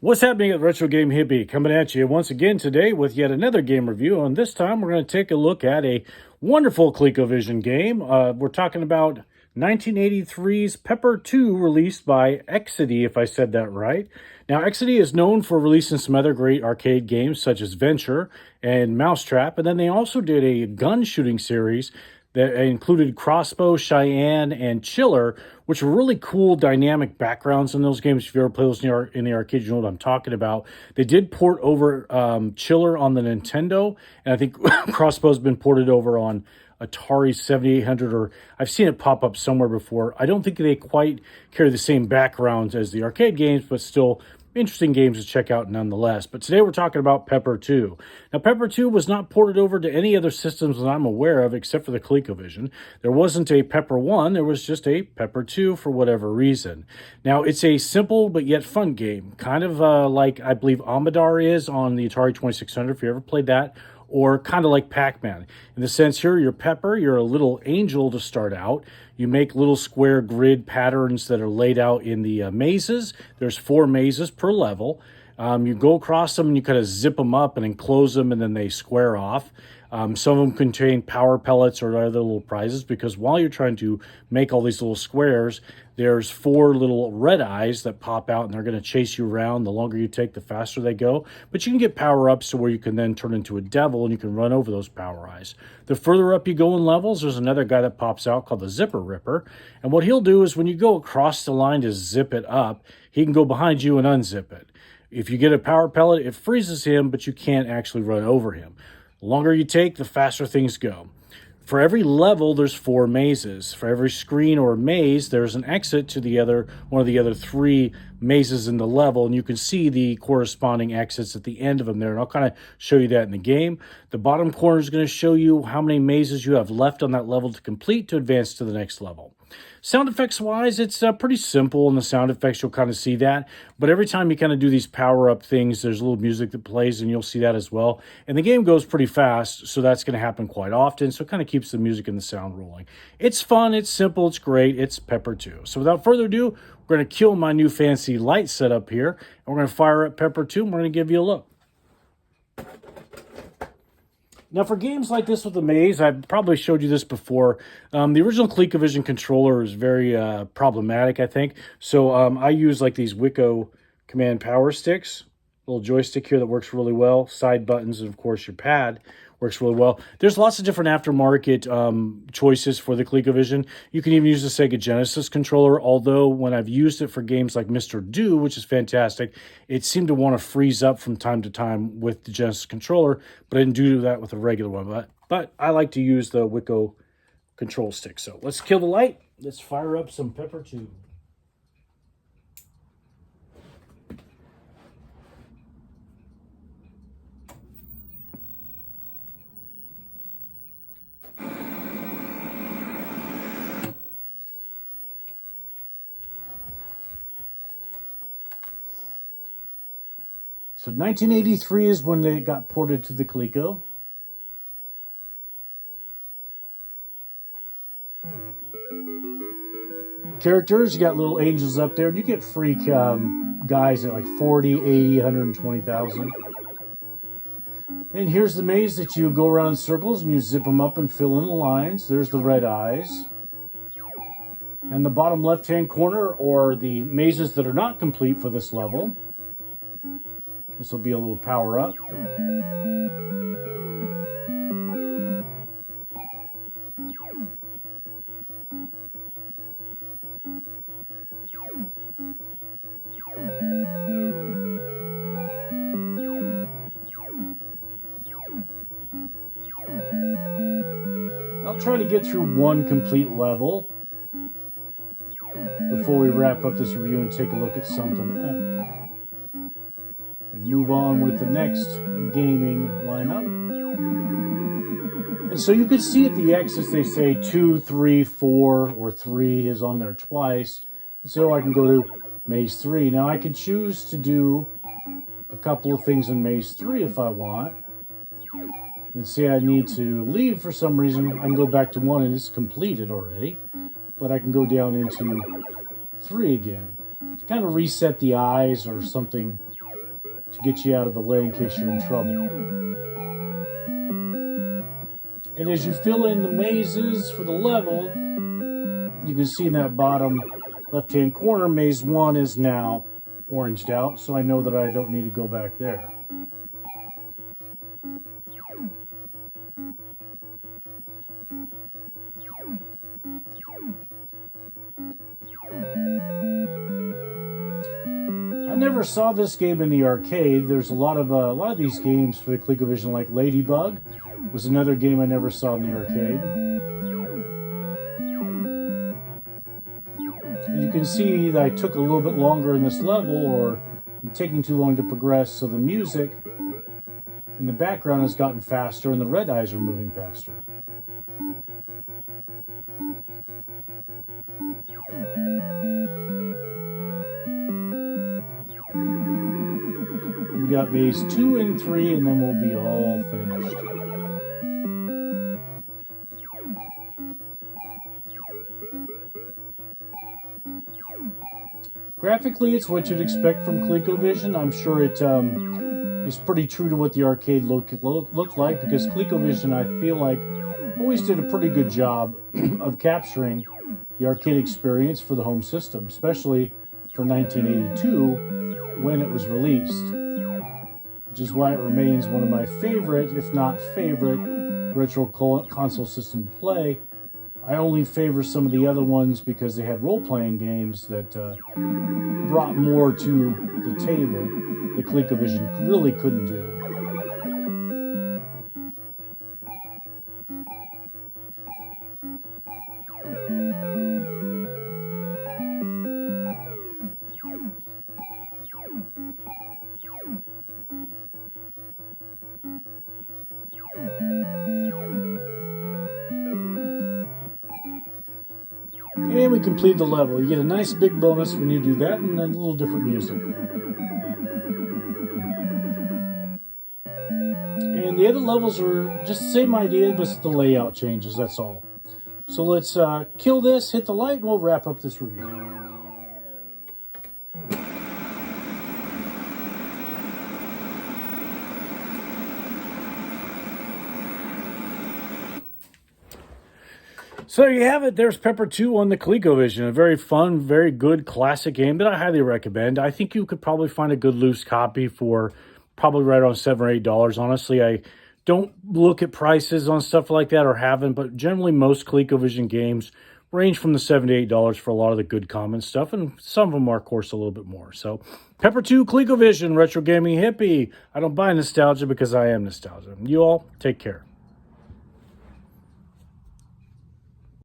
What's happening at Retro Game Hippie? Coming at you once again today with yet another game review. And this time we're going to take a look at a wonderful ColecoVision game. We're talking about 1983's Pepper 2, released by Exidy, if I said that right. Now, Exidy is known for releasing some other great arcade games such as Venture and Mousetrap. And then they also did a gun shooting series that included Crossbow, Cheyenne, and Chiller, which were really cool dynamic backgrounds in those games. If you ever play those in the arcade, you know what I'm talking about. They did port over Chiller on the Nintendo, and I think Crossbow's been ported over on Atari 7800, or I've seen it pop up somewhere before. I don't think they quite carry the same backgrounds as the arcade games, but still interesting games to check out nonetheless. But today we're talking about Pepper 2. Now, Pepper 2 was not ported over to any other systems that I'm aware of except for the ColecoVision. There wasn't a Pepper 1, there was just a Pepper 2 for whatever reason. Now, it's a simple but yet fun game, kind of like I believe Amadar is on the Atari 2600, if you ever played that, or kind of like Pac-Man. In the sense here, you're Pepper, you're a little angel to start out. You make little square grid patterns that are laid out in the mazes. There's 4 mazes per level. You go across them and you kind of zip them up and enclose them, and then they square off. Some of them contain power pellets or other little prizes, because while you're trying to make all these little squares, there's 4 little red eyes that pop out, and they're going to chase you around. The longer you take, the faster they go. But you can get power-ups to where you can then turn into a devil, and you can run over those power eyes. The further up you go in levels, there's another guy that pops out called the Zipper Ripper. And what he'll do is when you go across the line to zip it up, he can go behind you and unzip it. If you get a power pellet, it freezes him, but you can't actually run over him. The longer you take, the faster things go. For every level, there's 4 mazes. For every screen or maze, there's an exit to one of the other 3 mazes in the level, and you can see the corresponding exits at the end of them there, and I'll kind of show you that in the game. The bottom corner is going to show you how many mazes you have left on that level to complete to advance to the next level. Sound effects wise, it's pretty simple in the sound effects. You'll kind of see that. But every time you kind of do these power-up things, there's a little music that plays, and you'll see that as well. And the game goes pretty fast, so that's going to happen quite often. So it kind of keeps the music and the sound rolling. It's fun, it's simple, it's great. It's Pepper 2. So without further ado, we're going to kill my new fancy light setup here. And we're going to fire up Pepper 2, and we're going to give you a look. Now, for games like this with the maze, I've probably showed you this before. The original ColecoVision controller is very problematic, I think. So I use like these Wiko command power sticks, little joystick here that works really well, side buttons, and of course your pad works really well. There's lots of different aftermarket choices for the ColecoVision. You can even use the Sega Genesis controller, although when I've used it for games like Mr. Do, which is fantastic, it seemed to want to freeze up from time to time with the Genesis controller, but I didn't do that with a regular one. But I like to use the Wiko control stick. So let's kill the light. Let's fire up some Pepper 2. So 1983 is when they got ported to the Coleco. Characters, you got little angels up there. You get freak guys at like 40, 80, 120,000. And here's the maze that you go around in circles and you zip them up and fill in the lines. There's the red eyes. And the bottom left-hand corner are the mazes that are not complete for this level. This will be a little power up. I'll try to get through one complete level before we wrap up this review and take a look at something else. And move on with the next gaming lineup. And so you can see at the exits they say 2, 3, 4, or 3 is on there twice. And so I can go to Maze 3. Now I can choose to do a couple of things in Maze 3 if I want. And say I need to leave for some reason, I can go back to 1 and it's completed already. But I can go down into 3 again. To kind of reset the eyes or something to get you out of the way in case you're in trouble. And as you fill in the mazes for the level, you can see in that bottom left-hand corner, maze 1 is now oranged out, so I know that I don't need to go back there. I never saw this game in the arcade. There's a lot of these games for the ColecoVision, like Ladybug was another game I never saw in the arcade. And you can see that I took a little bit longer in this level, or I'm taking too long to progress, so the music in the background has gotten faster and the red eyes are moving faster. We got maze 2 and 3, and then we'll be all finished. Graphically, it's what you'd expect from ColecoVision. I'm sure it is pretty true to what the arcade looked like, because ColecoVision, I feel like, always did a pretty good job of capturing the arcade experience for the home system, especially for 1982 when it was released, which is why it remains one of my favorite, if not favorite, retro console system to play. I only favor some of the other ones because they had role-playing games that brought more to the table that ColecoVision really couldn't do. And we complete the level. You get a nice big bonus when you do that, and then a little different music. And the other levels are just the same idea, but the layout changes, that's all. So let's kill this, hit the light, and we'll wrap up this review. So there you have it. There's Pepper 2 on the ColecoVision. A very fun, very good classic game that I highly recommend. I think you could probably find a good loose copy for probably right around $7 or $8. Honestly, I don't look at prices on stuff like that, or haven't, but generally most ColecoVision games range from the $7 to $8 for a lot of the good common stuff, and some of them are, of course, a little bit more. So Pepper 2, ColecoVision, Retro Gaming Hippie. I don't buy nostalgia because I am nostalgia. You all, take care.